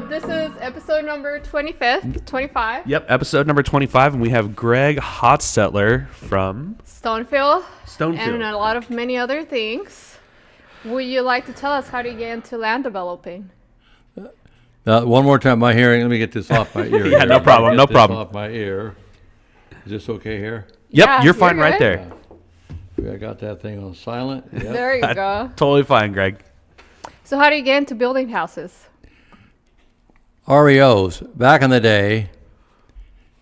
this is episode number 25. Yep, episode number 25, and we have Greg Hostetler from Stonefield. Stonefield. And a lot of many other things. Would you like to tell us how to get into land developing? One more time, my hearing. Let me get this off my ear. Yeah, no problem, no problem. Off my ear. Is this okay here? Yep, Yeah, you're fine right good. there. I got that thing on silent. Yep. There you go. Totally fine, Greg. So how do you get into building houses? REOs. Back in the day,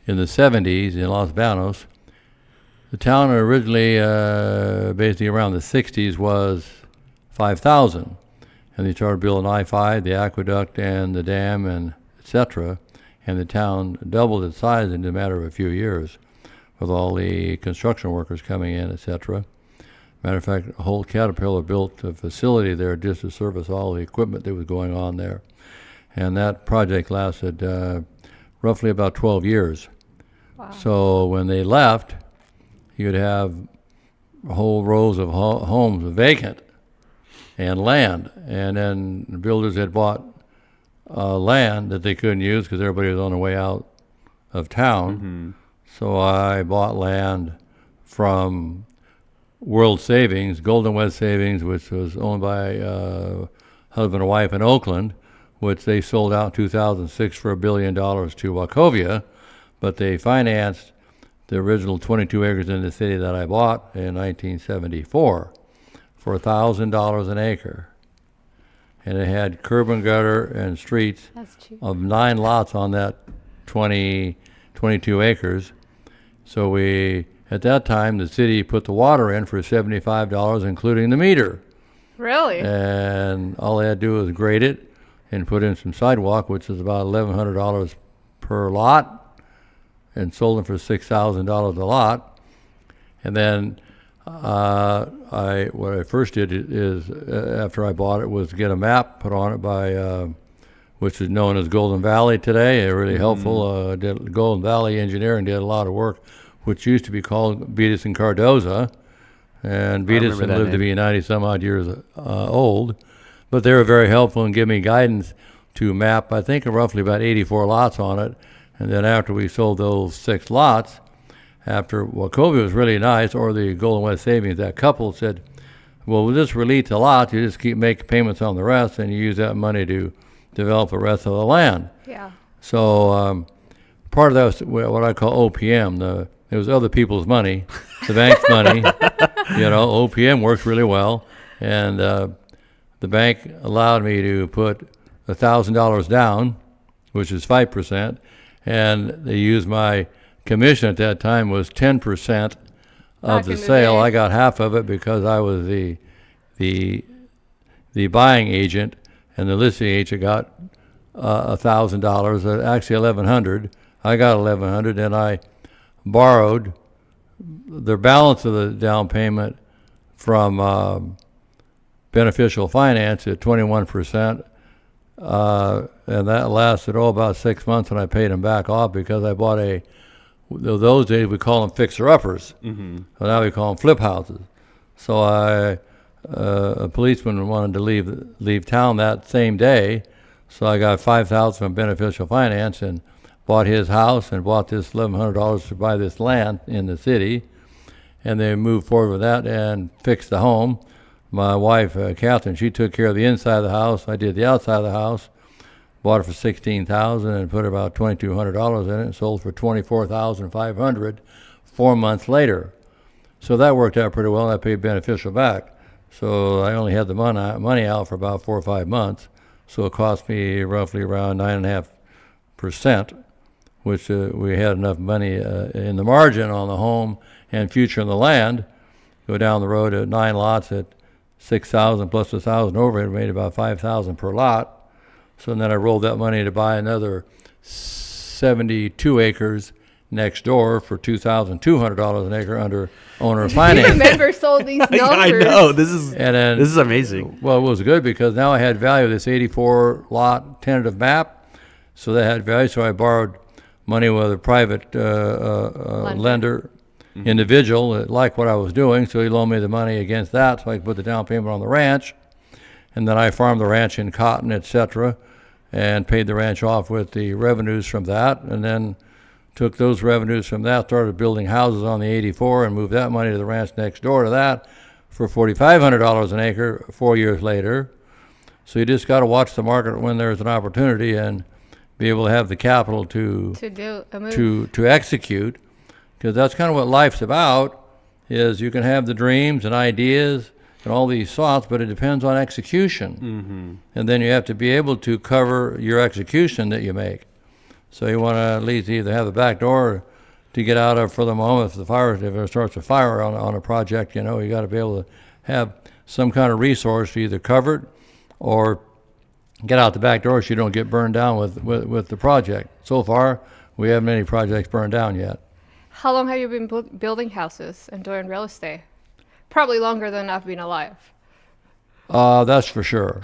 in the 70s in Los Banos, the town originally, basically around the 60s, was 5,000. And they started building I-5, the aqueduct, and the dam, and etc. And the town doubled its size in a matter of a few years, with all the construction workers coming in, etc. Matter of fact, a whole Caterpillar built a facility there just to service all the equipment that was going on there. And that project lasted roughly about 12 years. Wow. So when they left, you'd have whole rows of homes vacant and land. And then the builders had bought land that they couldn't use because everybody was on their way out of town. Mm-hmm. So I bought land from World Savings, Golden West Savings, which was owned by husband and wife in Oakland, which they sold out in 2006 for $1 billion to Wachovia, but they financed the original 22 acres in the city that I bought in 1974 for $1,000 an acre. And it had curb and gutter and streets That's cheap. of 9 lots on that 22 acres. So at that time, the city put the water in for $75, including the meter. Really? And all they had to do was grade it and put in some sidewalk, which is about $1,100 per lot, and sold them for $6,000 a lot. And then what I first did is, after I bought it, was get a map put on it by, which is known as Golden Valley today. They're really helpful. Golden Valley Engineering did a lot of work, which used to be called Beatus and Cardoza. And Beatus lived to be 90-some-odd years old. But they were very helpful and gave me guidance to map, I think, roughly about 84 lots on it. And then after we sold those 6 lots, after Wachovia was really nice, or the Golden West Savings, that couple said, well, we'll just release the lots, you just keep making payments on the rest, and you use that money to develop the rest of the land. Yeah. So part of that was what I call OPM. It was other people's money, the bank's money. OPM works really well. And the bank allowed me to put $1,000 down, which is 5%, and they used my commission at that time was 10% of the sale. I got half of it because I was the buying agent, and the listing agent got $1,000, actually $1,100. I got $1,100, and I borrowed the balance of the down payment from beneficial finance at 21%, and that lasted about 6 months, and I paid them back off because I bought those days we call them fixer-uppers. Mm-hmm. But now we call them flip houses. So a policeman wanted to leave town that same day, so I got $5,000 from beneficial finance and bought his house and bought this $1,100 to buy this land in the city, and they moved forward with that and fixed the home. My wife, Catherine, she took care of the inside of the house. I did the outside of the house. Bought it for $16,000 and put about $2,200 in it and sold for $24,500 4 months later. So that worked out pretty well. I paid beneficial back. So I only had the money out for about 4 or 5 months. So it cost me roughly around 9.5%, which we had enough money in the margin on the home and future in the land. Go down the road at 9 lots at $6,000 plus $1,000 overhead, made about $5,000 per lot. So then I rolled that money to buy another 72 acres next door for $2,200 an acre under owner finance. You remember sold these numbers. I know. This is amazing. Well, it was good because now I had value of this 84 lot tentative map. So that had value. So I borrowed money with a private lender, individual that liked what I was doing. So he loaned me the money against that so I could put the down payment on the ranch. And then I farmed the ranch in cotton, etc. and paid the ranch off with the revenues from that, and then took those revenues from that, started building houses on the 84, and moved that money to the ranch next door to that for $4,500 an acre 4 years later. So you just got to watch the market when there's an opportunity and be able to have the capital to do a move. to execute, because that's kind of what life's about. Is you can have the dreams and ideas and all these thoughts, but it depends on execution. And then you have to be able to cover your execution that you make. So you want to at least either have the back door to get out of for the moment if it starts a fire on a project. You got to be able to have some kind of resource to either cover it or get out the back door so you don't get burned down with the project. So far, we haven't any projects burned down yet. How long have you been building houses and doing real estate? Probably longer than I've been alive. That's for sure.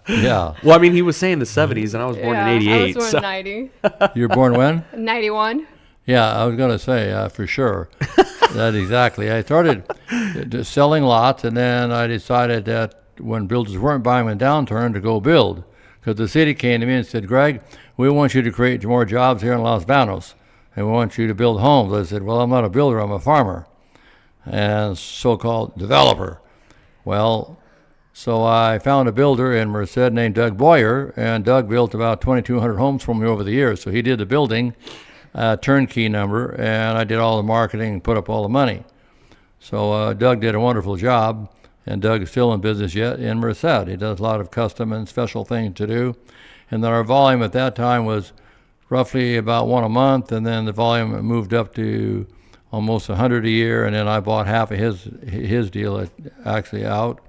Yeah. Well, I mean, he was saying the 70s, and I was born in 88. I was born in 90. You were born when? 91. Yeah, I was going to say, for sure. That exactly. I started selling lots, and then I decided that when builders weren't buying in a downturn to go build. Because the city came to me and said, Greg, we want you to create more jobs here in Los Banos, and we want you to build homes. I said, well, I'm not a builder, I'm a farmer, and so-called developer. Well, so I found a builder in Merced named Doug Boyer, and Doug built about 2,200 homes for me over the years. So he did the building, turnkey number, and I did all the marketing and put up all the money. So Doug did a wonderful job, and Doug is still in business yet in Merced. He does a lot of custom and special things to do. And then our volume at that time was roughly about one a month, and then the volume moved up to almost 100 a year, and then I bought half of his deal actually out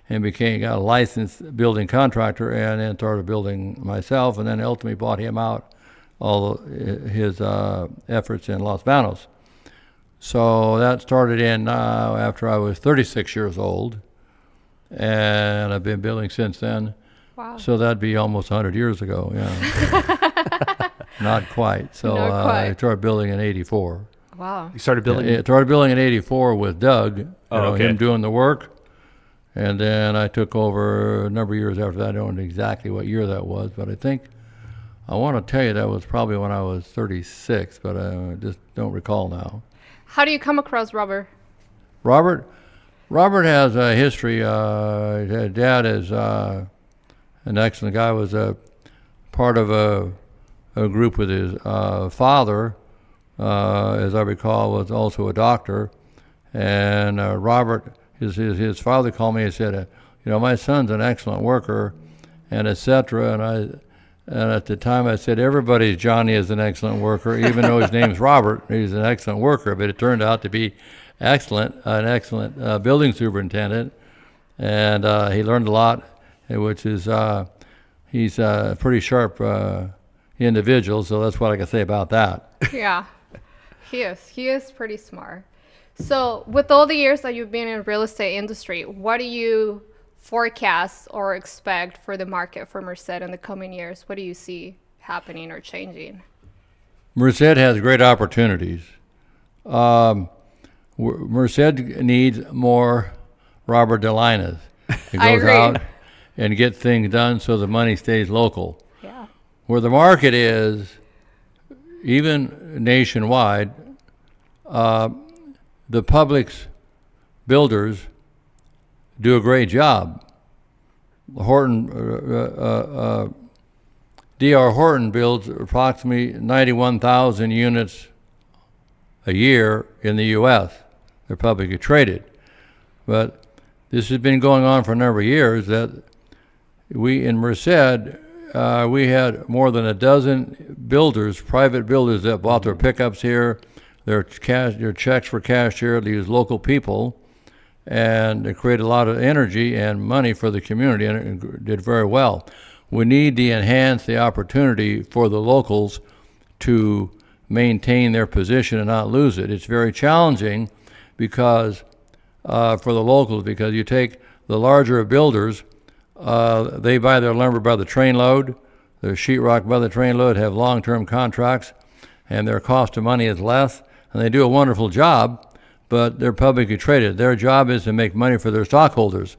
and got a licensed building contractor, and then started building myself, and then ultimately bought him out all his efforts in Los Banos. So that started in after I was 36 years old, and I've been building since then. Wow. So that'd be almost 100 years ago, yeah. Not quite. So Not quite. I started building in 84. Wow. You started building? I started building in 84 with Doug, okay. him doing the work. And then I took over a number of years after that. I don't know exactly what year that was, but I want to tell you that was probably when I was 36, but I just don't recall now. How do you come across Robert? Robert has a history. His dad is an excellent guy. Was a part of a group with his father, as I recall, was also a doctor. And Robert, his father called me and said, my son's an excellent worker, and etc. And at the time I said, everybody's Johnny is an excellent worker, even though his name's Robert. He's an excellent worker, but it turned out to be an excellent building superintendent, and he learned a lot, which is he's a pretty sharp individual, so that's what I can say about that. Yeah, he is pretty smart. So with all the years that you've been in the real estate industry, what do you forecast or expect for the market for Merced in the coming years? What do you see happening or changing? Merced has great opportunities. Merced needs more Robert DeLinas. He goes out and get things done so the money stays local. Yeah. Where the market is, even nationwide, the public's builders do a great job. D.R. Horton builds approximately 91,000 units a year in the U.S. They're publicly traded. But this has been going on for a number of years that we in Merced, we had more than a dozen builders, private builders that bought their pickups here, their checks were cashed here, they use local people, and it created a lot of energy and money for the community, and it did very well. We need to enhance the opportunity for the locals to maintain their position and not lose it. It's very challenging because for the locals, because you take the larger builders, they buy their lumber by the trainload, their sheetrock by the trainload, have long-term contracts, and their cost of money is less, and they do a wonderful job, but they're publicly traded. Their job is to make money for their stockholders.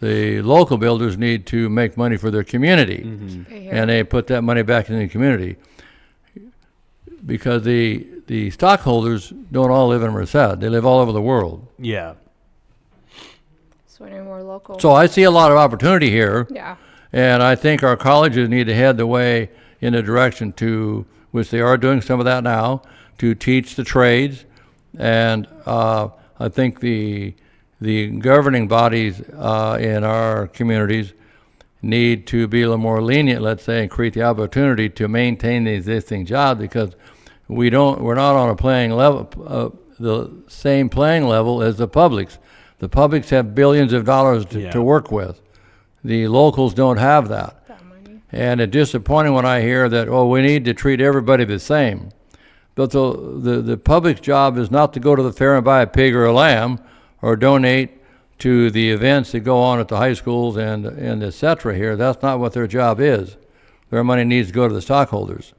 The local builders need to make money for their community, Mm-hmm. and they put that money back in the community. Because the stockholders don't all live in Merced. They live all over the world. Yeah. So any more local. So I see a lot of opportunity here. Yeah. And I think our colleges need to head the way in a direction to, which they are doing some of that now, to teach the trades. And I think the governing bodies in our communities need to be a little more lenient, let's say, and create the opportunity to maintain the existing jobs, because we're not on a playing level, the same playing level as the publics. The publics have billions of dollars to work with. The locals don't have that. Money. And it's disappointing when I hear that, oh, we need to treat everybody the same. But the public's job is not to go to the fair and buy a pig or a lamb or donate to the events that go on at the high schools and et cetera here. That's not what their job is. Their money needs to go to the stockholders.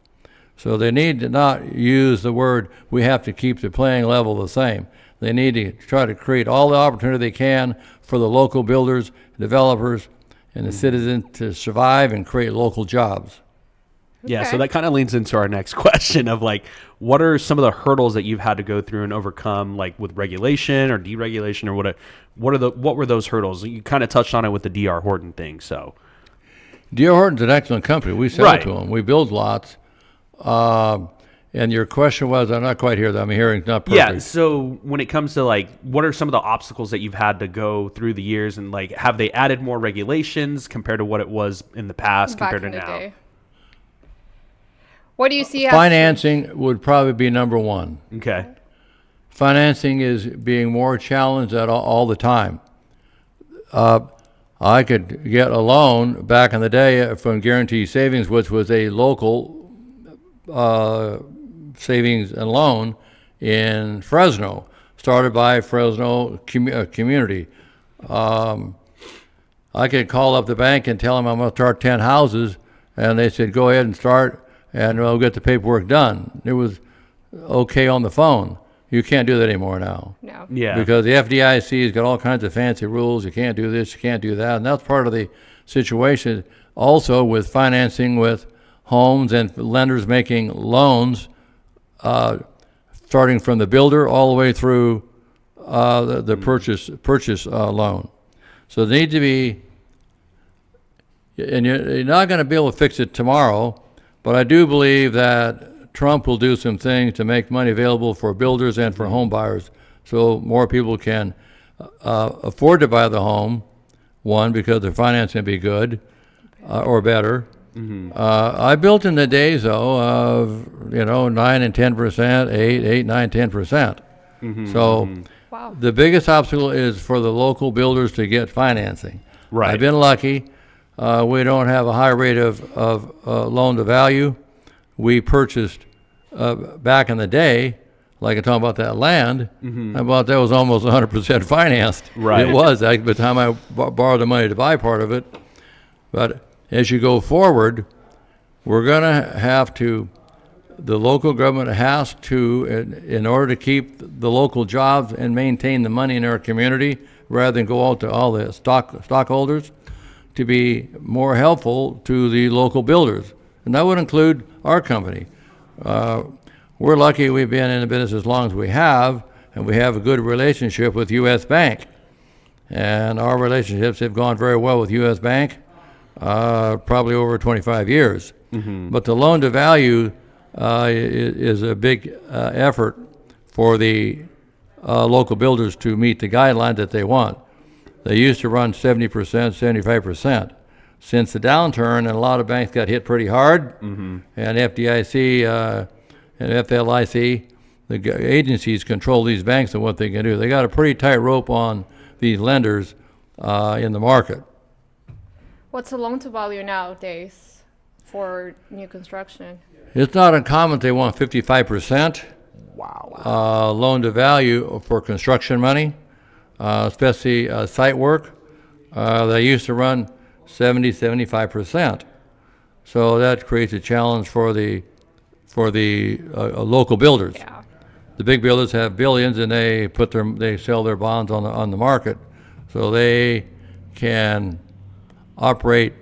So they need to not use the word, we have to keep the playing level the same. They need to try to create all the opportunity they can for the local builders, developers, and the citizens to survive and create local jobs. Yeah, so Okay. that kind of leads into our next question of like, what are some of the hurdles that you've had to go through and overcome, like with regulation or deregulation, or what were those hurdles? You kind of touched on it with the D.R. Horton thing. So D.R. Horton's an excellent company. We sell Right. to them. We build lots. And your question was, I'm not quite here. I'm hearing not perfect. yeah, so when it comes to like, what are some of the obstacles that you've had to go through the years, and like, have they added more regulations compared to what it was in the past Back compared in to the now? day. What do you see as Financing would probably be number one. Okay. Financing is being more challenged all the time. I could get a loan back in the day from Guarantee Savings, which was a local savings and loan in Fresno, started by Fresno community. I could call up the bank and tell them I'm going to start 10 houses, and they said, go ahead and start, and we'll get the paperwork done. It was okay on the phone. You can't do that anymore now. No. Yeah. Because the FDIC has got all kinds of fancy rules. You can't do this, you can't do that. And that's part of the situation also with financing with homes and lenders making loans, starting from the builder all the way through the purchase loan. So they need to be, and you're not going to be able to fix it tomorrow, but I do believe that Trump will do some things to make money available for builders and for home buyers, so more people can afford to buy the home, one, because their financing will be good or better. I built in the days, though, of 9 and 10%, 8, 9, 10%. So Wow. the biggest obstacle is for the local builders to get financing. Right. I've been lucky. We don't have a high rate of loan to value. We purchased back in the day, like I'm talking about that land, I bought that was almost 100% financed. Right. It was by the time I borrowed the money to buy part of it. But as you go forward, we're going to have to, the local government has to, in order to keep the local jobs and maintain the money in our community, rather than go out to all the stockholders, to be more helpful to the local builders. And that would include our company. We're lucky we've been in the business as long as we have, and we have a good relationship with U.S. Bank. And our relationships have gone very well with U.S. Bank, probably over 25 years. But the loan to value is a big effort for the local builders to meet the guidelines that they want. They used to run 70%, 75%. Since the downturn, and a lot of banks got hit pretty hard, and FDIC and FLIC, the agencies control these banks and what they can do. They got a pretty tight rope on these lenders in the market. What's the loan to value nowadays for new construction? It's not uncommon they want 55%. Wow. Loan to value for construction money, especially site work. They used to run 70, 75%. So that creates a challenge for the local builders. Yeah. The big builders have billions, and they sell their bonds on the market, so they can operate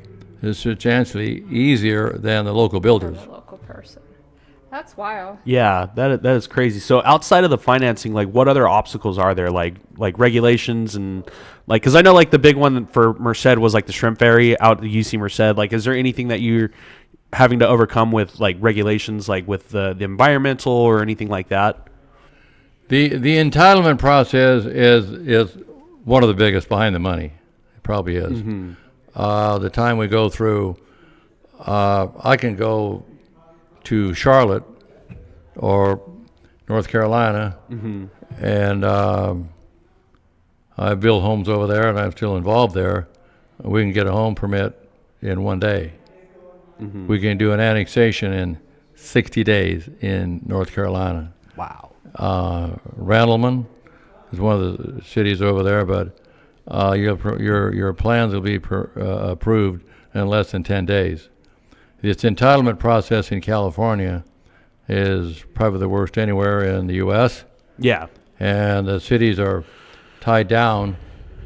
substantially easier than the local builders. The local person. That's wild. Yeah, that is crazy. So outside of the financing, like what other obstacles are there? Like regulations and like, because I know like the big one for Merced was like the shrimp ferry out at the UC Merced. Like, is there anything that you're having to overcome with like regulations, like with the environmental or anything like that? The entitlement process is one of the biggest behind the money. It probably is. Mm-hmm. The time we go through, I can go to Charlotte or North Carolina, Mm-hmm. and I build homes over there, and I'm still involved there. We can get a home permit in 1 day. Mm-hmm. We can do an annexation in 60 days in North Carolina. Wow. Randleman is one of the cities over there, but your plans will be approved in less than 10 days. This entitlement process in California is probably the worst anywhere in the U.S. Yeah. And the cities are tied down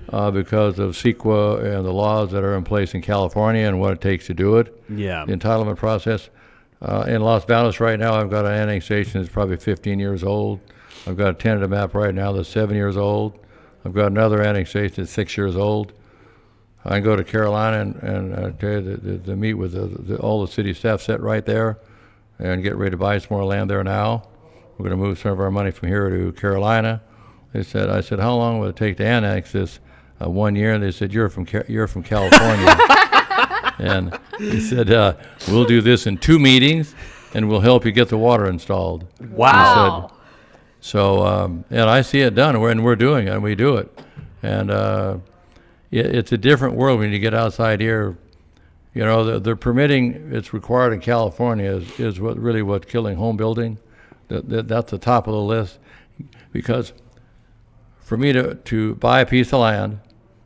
because of CEQA and the laws that are in place in California and what it takes to do it. Yeah. The entitlement process. In Los Banos right now, I've got an annexation that's probably 15 years old. I've got a tentative map right now that's 7 years old. I've got another annexation that's 6 years old. I can go to Carolina and to meet with all the city staff set right there and get ready to buy some more land there now. We're going to move some of our money from here to Carolina. I said, how long will it take to annex this? 1 year. And they said, you're from California. And he said, we'll do this in 2 meetings, and we'll help you get the water installed. Wow. So, and I see it done, and we're doing it, and we do it. And it's a different world when you get outside here. You know, the permitting that's required in California is what's killing home building. That's the top of the list. Because for me to buy a piece of land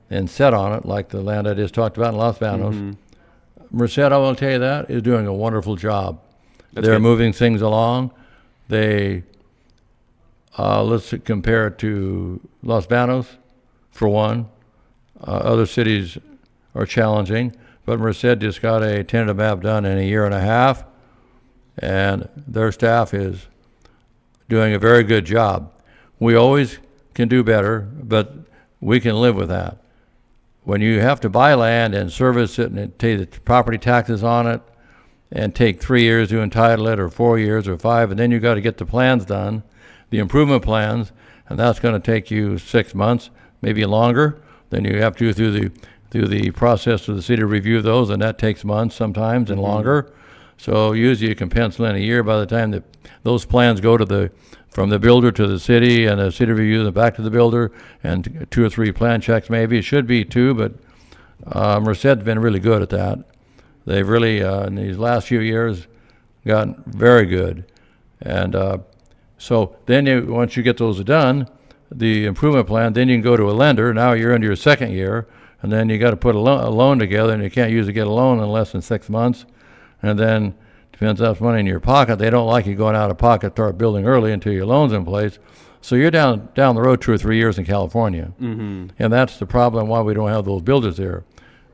and set on it, like the land I just talked about in Los Banos, Mm-hmm. Merced, I will tell you that, is doing a wonderful job. They're good. moving things along. They, let's compare it to Los Banos, for one. Other cities are challenging, but Merced just got a tentative map done in 1.5 years, and their staff is doing a very good job. We always can do better, but we can live with that. When you have to buy land and service it and pay the property taxes on it and take 3 years to entitle it, or 4 years, or 5, and then you got to get the plans done, the improvement plans, and that's going to take you 6 months, maybe longer. Then you have to go through the process of the city to review those, and that takes months sometimes and longer. So usually you can pencil in 1 year by the time that those plans go to from the builder to the city, and the city reviews them back to the builder, and 2 or 3 plan checks maybe. It should be 2, but Merced's been really good at that. They've really, in these last few years, gotten very good. And so then once you get those done, the improvement plan, then you can go to a lender. Now you're into your 2nd year, and then you got to put a loan together, and you can't usually get a loan in less than 6 months. And then depends how much money in your pocket. They don't like you going out of pocket, start building early until your loan's in place. So you're down the road 2 or 3 years in California. Mm-hmm. And that's the problem why we don't have those builders there,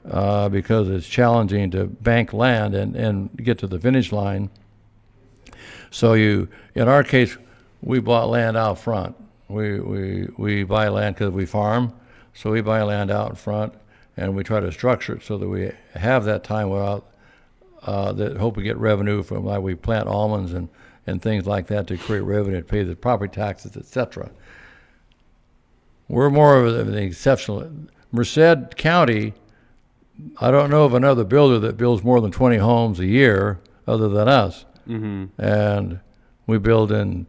because it's challenging to bank land and get to the finish line. So in our case, we bought land out front. We buy land because we farm, so we buy land out front, and we try to structure it so that we have that time without that hope we get revenue from, like we plant almonds and things like that to create revenue to pay the property taxes, etc. We're more of an exceptional. Merced County, I don't know of another builder that builds more than 20 homes a year other than us. Mm-hmm. And we build in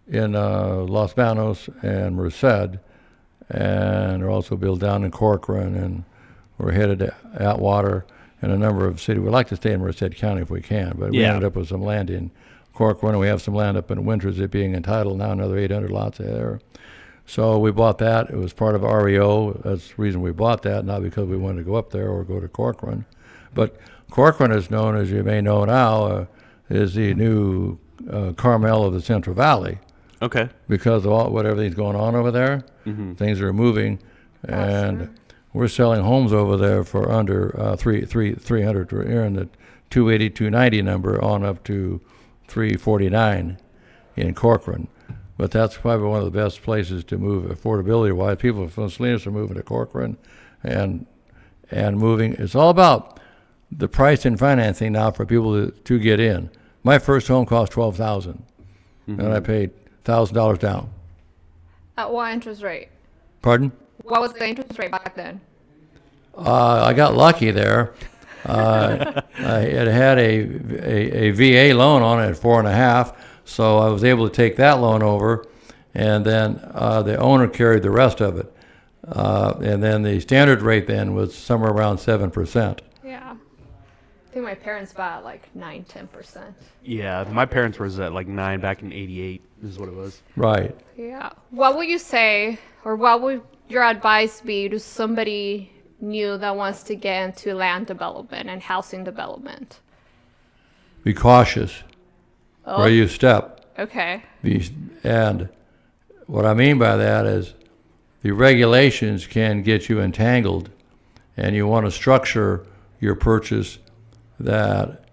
Los Banos and Merced, and we also build down in Corcoran, and we're headed to Atwater and a number of cities. We'd like to stay in Merced County if we can, but we ended up with some land in Corcoran, and we have some land up in Winters that being entitled now, another 800 lots there. So we bought that. It was part of REO. That's the reason we bought that, not because we wanted to go up there or go to Corcoran. But Corcoran is known, as you may know now, is the new Carmel of the Central Valley. Okay. Because of everything's going on over there. Mm-hmm. Things are moving. And We're selling homes over there for under 300. We're in the 280, 290 number on up to 349 in Corcoran. But that's probably one of the best places to move affordability-wise. People from Salinas are moving to Corcoran and moving. It's all about the price and financing now for people to get in. My first home cost $12,000, and I paid $1,000 down. At what interest rate? Pardon? What was the interest rate back then? I got lucky there. I had a VA loan on it at 4.5%, so I was able to take that loan over, and then the owner carried the rest of it. And then the standard rate then was somewhere around 7%. Yeah. I think my parents bought like 9-10%. Yeah, my parents was at like 9 back in '88 is what it was. Right. Yeah. What would you say, or what would your advice be to somebody new that wants to get into land development and housing development? Be cautious Oh, where you step. okay. And what I mean by that is the regulations can get you entangled, and you want to structure your purchase that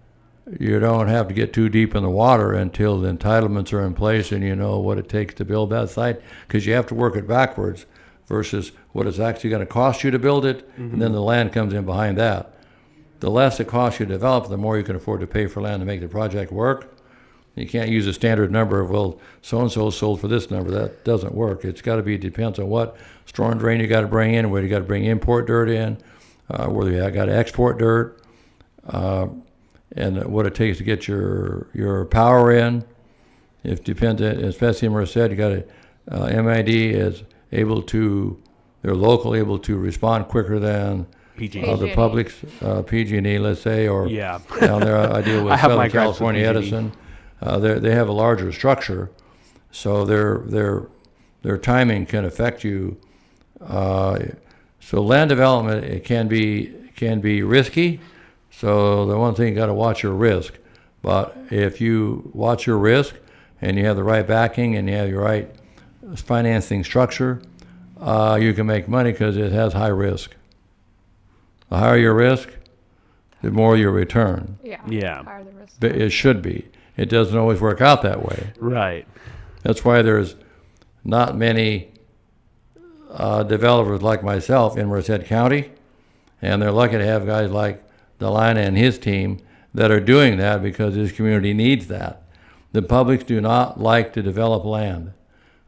you don't have to get too deep in the water until the entitlements are in place and you know what it takes to build that site, because you have to work it backwards versus what it's actually going to cost you to build it, and then the land comes in behind that. The less it costs you to develop, the more you can afford to pay for land to make the project work. You can't use a standard number of, well, so-and-so sold for this number. That doesn't work. It's got to be, depends on what storm drain you got to bring in, where you got to bring import dirt in, whether you got to export dirt, and what it takes to get your power in. It depends, especially in Merced, you got to, MID is able to, they're local, able to respond quicker than PG. the public's PG&E, let's say, or Yeah. down there I deal with I have my Southern gripes with California PG&E. Edison. They have a larger structure, so their timing can affect you. So land development, it can be risky. So the one thing, you got to watch your risk. But if you watch your risk and you have the right backing and you have your right financing structure, you can make money because it has high risk. The higher your risk, the more your return. Yeah. Yeah. Higher the risk. But it should be. It doesn't always work out that way. Right. That's why there's not many developers like myself in Merced County, and they're lucky to have guys like Delina and his team that are doing that because this community needs that. The publics do not like to develop land.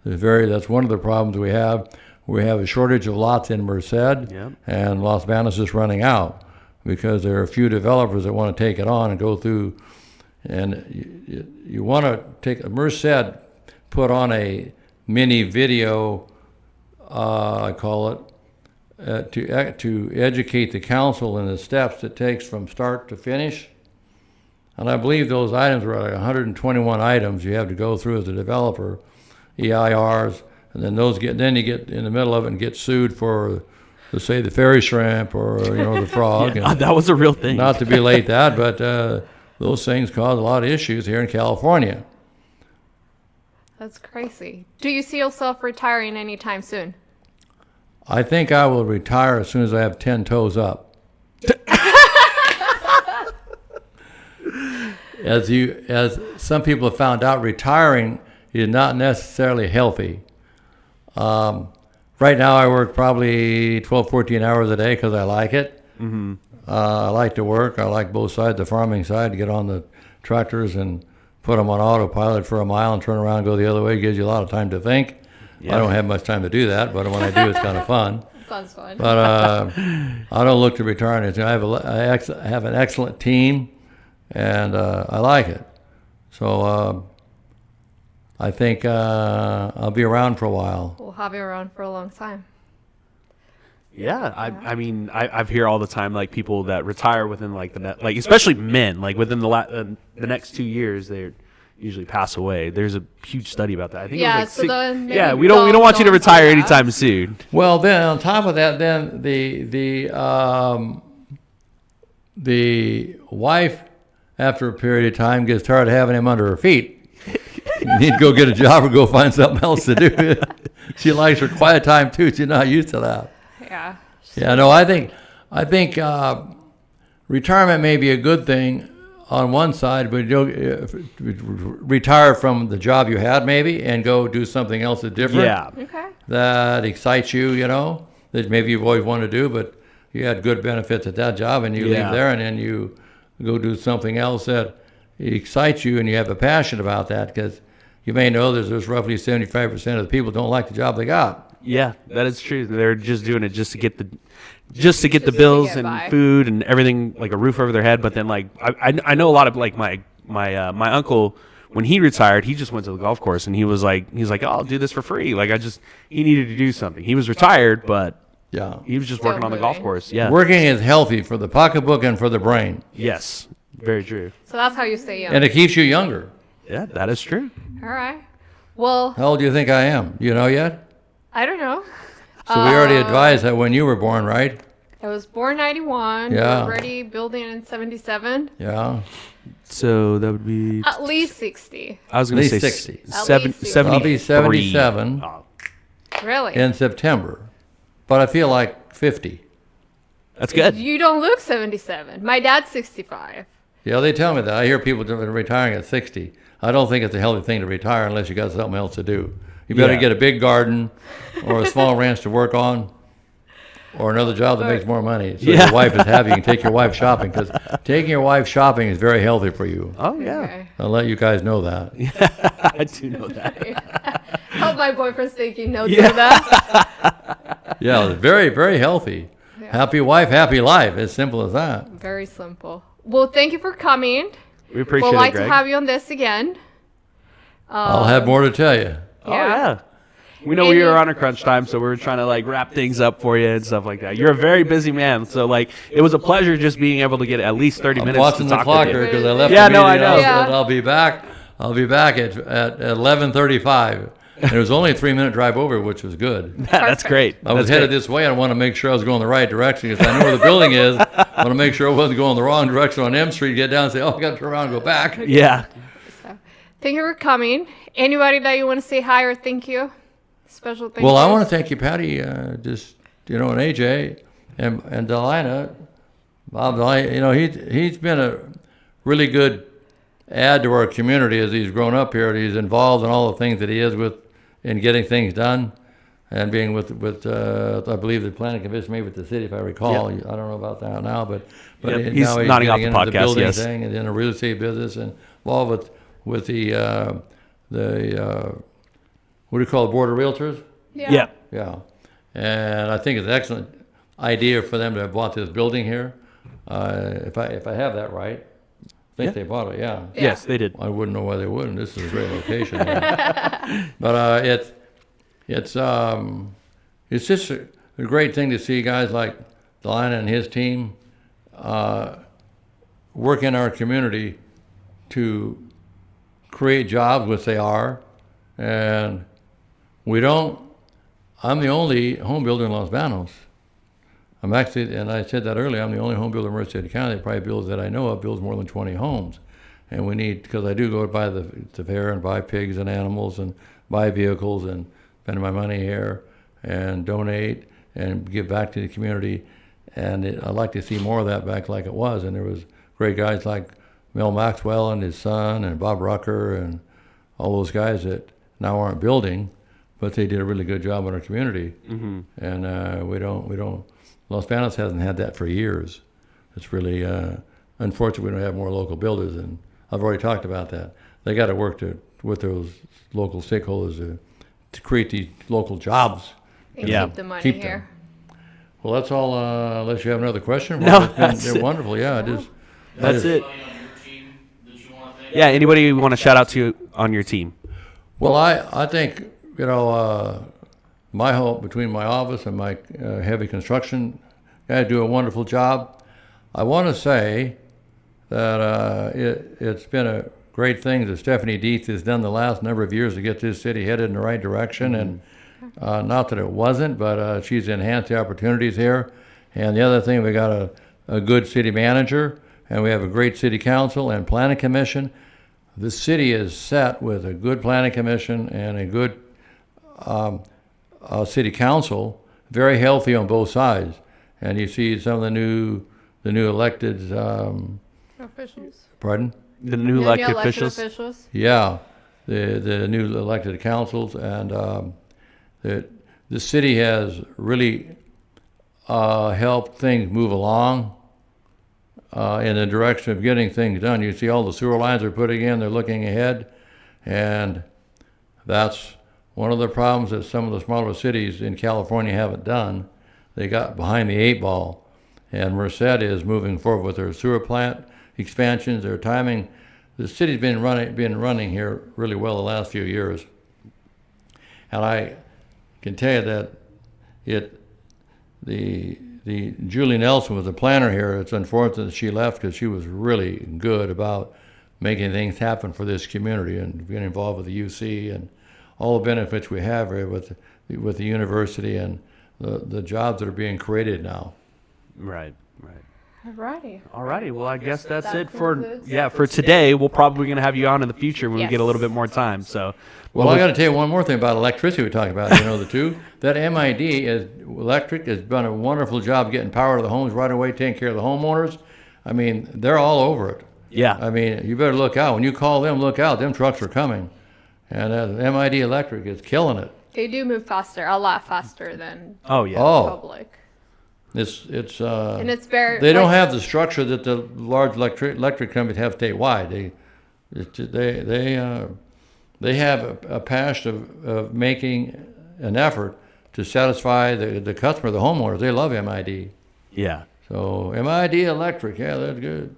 That's one of the problems we have. We have a shortage of lots in Merced, Yep. and Los Banos is running out because there are a few developers that want to take it on and go through. And you want to take, Merced put on a mini video, I call it, to educate the council in the steps it takes from start to finish. And I believe those items were like 121 items you have to go through as a developer, EIRs, and then you get in the middle of it and get sued for, let's say, the fairy shrimp or the frog. Yeah, and that was a real thing. not to belate that, but those things cause a lot of issues here in California. That's crazy. Do you see yourself retiring anytime soon? I think I will retire as soon as I have 10 toes up. As some people have found out, retiring is not necessarily healthy. Right now I work probably 12, 14 hours a day because I like it. Mm-hmm. I like to work. I like both sides, the farming side, to get on the tractors and put them on autopilot for a mile and turn around and go the other way. It gives you a lot of time to think. Yeah. I don't have much time to do that, but when I do, it's kind of fun. Sounds fun. But I don't look to retire anything. I have an excellent team, and I like it. So I think I'll be around for a while. We'll have you around for a long time. Yeah, I mean, I've hear all the time, like, people that retire within, like, especially men, like, within the next 2 years, they usually pass away. There's a huge study about that. I think Yeah, it was so like then maybe yeah, we don't want you to don't retire do that. anytime soon. Well, then on top of that, then the wife, after a period of time, gets tired of having him under her feet. You need to go get a job or go find something else to do. She likes her quiet time too. She's not used to that. Yeah. Yeah, no, I think retirement may be a good thing on one side, but you'll retire from the job you had maybe and go do something else that's different. Yeah. Okay. That excites you, that maybe you've always wanted to do, but you had good benefits at that job, and you Yeah. leave there and then you go do something else that excites you, and you have a passion about that, because you may know there's roughly 75% of the people don't like the job they got. Yeah, that is true. They're just doing it just to get the bills get and by. food and everything, like a roof over their head. But then, like, I know a lot of, like, my uncle, when he retired, he just went to the golf course, and he's like, oh, I'll do this for free. Like, he needed to do something. He was retired, but Yeah. he was just Still working on the golf moving. course. Yeah. Working is healthy for the pocketbook and for the brain, Yes. Very true. So that's how you stay young. and it keeps you younger. Yeah, that is true. All right. Well, How old do you think I am? You know yet? I don't know. So we already advised that when you were born, right? I was born 91. Yeah. We're already building in 77. Yeah. So that would be. At least 60. I was going to least say 60. At least 60. I'll be 77 Oh, Really? in September, but I feel like 50. that's good. You don't look 77. My dad's 65. Yeah, they tell me that. I hear people retiring at 60. I don't think it's a healthy thing to retire unless you got something else to do. You better Yeah. get a big garden or a small ranch to work on, or another job that makes more money. So Yeah. your wife is happy. You can take your wife shopping, because taking your wife shopping is very healthy for you. Oh, yeah. Okay. I'll let you guys know that. I do know that. Hope my boyfriend's taking notes Yeah. of that. Yeah, it's very, very healthy. Yeah. Happy wife, happy life. As simple as that. Very simple. Well, thank you for coming. We appreciate We'd like it, Greg. to have you on this again. I'll have more to tell you. Oh, yeah. We know we were on a crunch time, so we were trying to, like, wrap things up for you and stuff like that. You're a very busy man, so, like, it was a pleasure just being able to get at least 30 I'm minutes watching to the talk clock with here you. because I left Yeah, the no, meeting. I know. Yeah. I'll be back. I'll be back at 11:35. And it was only a 3-minute drive over, which was good. That's great. I was That's headed great. this way. I want to make sure I was going the right direction because I know where the building is. I want to make sure I wasn't going the wrong direction on M Street. Get down and say, "Oh, I got to turn around and go back." Yeah. Thank you for coming. Anybody that you want to say hi or thank you? Special thank Well, you. I want to thank you, Patty, and AJ and Delina. Bob Delina, he's been a really good add to our community as he's grown up here. He's involved in all the things that he is with in getting things done, and being with I believe the planning commission, maybe with the city, if I recall. Yep. I don't know about that now, but Yep, now he's nodding off getting the into podcast, building yes. thing and in the real estate business and involved with the what do you call it, board of realtors? Yeah. Yeah, and I think it's an excellent idea for them to have bought this building here. If I have that right, I think Yeah. they bought it. Yeah. Yes, they did. I wouldn't know why they wouldn't. This is a great location. But it's just a great thing to see guys like Delina and his team work in our community to create jobs, which they are, and I'm the only home builder in Los Banos. I'm actually, and I said that earlier, I'm the only home builder in Merced County that probably builds, that I know of, builds more than 20 homes. And we need, because I do go by the fair and buy pigs and animals and buy vehicles and spend my money here and donate and give back to the community. And I'd like to see more of that back like it was. And there was great guys like Mel Maxwell and his son and Bob Rucker and all those guys that now aren't building, but they did a really good job in our community. Mm-hmm. And we don't. Los Banos hasn't had that for years. It's really unfortunate we don't have more local builders, and I've already talked about that. They got to work with those local stakeholders to create these local jobs. And Yeah. keep the money Keep them. here. Well, that's all. Unless you have another question. No, It's been- that's they're it. wonderful. Yeah, it is. That's it. Anybody on your team that you want to thank? Yeah, anybody you want to shout out to on your team? Well, I think, my home, between my office and my heavy construction guys do a wonderful job. I want to say that it's been a great thing that Stephanie Dietz has done the last number of years to get this city headed in the right direction. And not that it wasn't, but she's enhanced the opportunities here. And the other thing, we got a good city manager, and we have a great city council and planning commission. The city is set with a good planning commission and a good city council, very healthy on both sides. and you see some of the new elected. Officials. Pardon? The new Yeah, elected officials. Yeah, the new elected councils, and the city has really helped things move along in the direction of getting things done. You see all the sewer lines they're putting in, they're looking ahead, and that's one of the problems that some of the smaller cities in California haven't done. They got behind the 8 ball, and Merced is moving forward with their sewer plant expansions, their timing. The city's been running here really well the last few years, and I can tell you that the Julie Nelson was the planner here. It's unfortunate that she left because she was really good about making things happen for this community and getting involved with the UC and all the benefits we have here with the university and the jobs that are being created now. Right. Alrighty. Alrighty. Well, I guess that's That it for concludes- for today. We'll probably going to have you on in the future when we Yes. get a little bit more time. So, Well, I got to tell you one more thing about electricity we talked about. You know, the two. That MID electric has done a wonderful job getting power to the homes right away, taking care of the homeowners. I mean, they're all over it. yeah. I mean, you better look out. When you call them, look out. Them trucks are coming. And MID Electric is killing it. They do move faster, a lot faster than Oh yeah. Oh, public. it's And it's very. they don't like, have the structure that the large electric companies have statewide. They have a passion of making an effort to satisfy the customer, the homeowners. They love MID. Yeah. So MID Electric, yeah, that's good.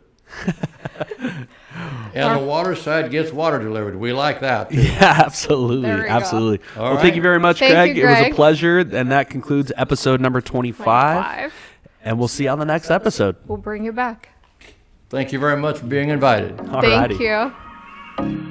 And the water side gets water delivered. We like that, too. Yeah, absolutely. There we go. Absolutely. All Well, right. thank you very much, Thank Greg. you, It was a Greg. pleasure. And that concludes episode number 25. 25. And we'll see you on the next episode. We'll bring you back. Thank you very much for being invited. Alrighty. Thank you.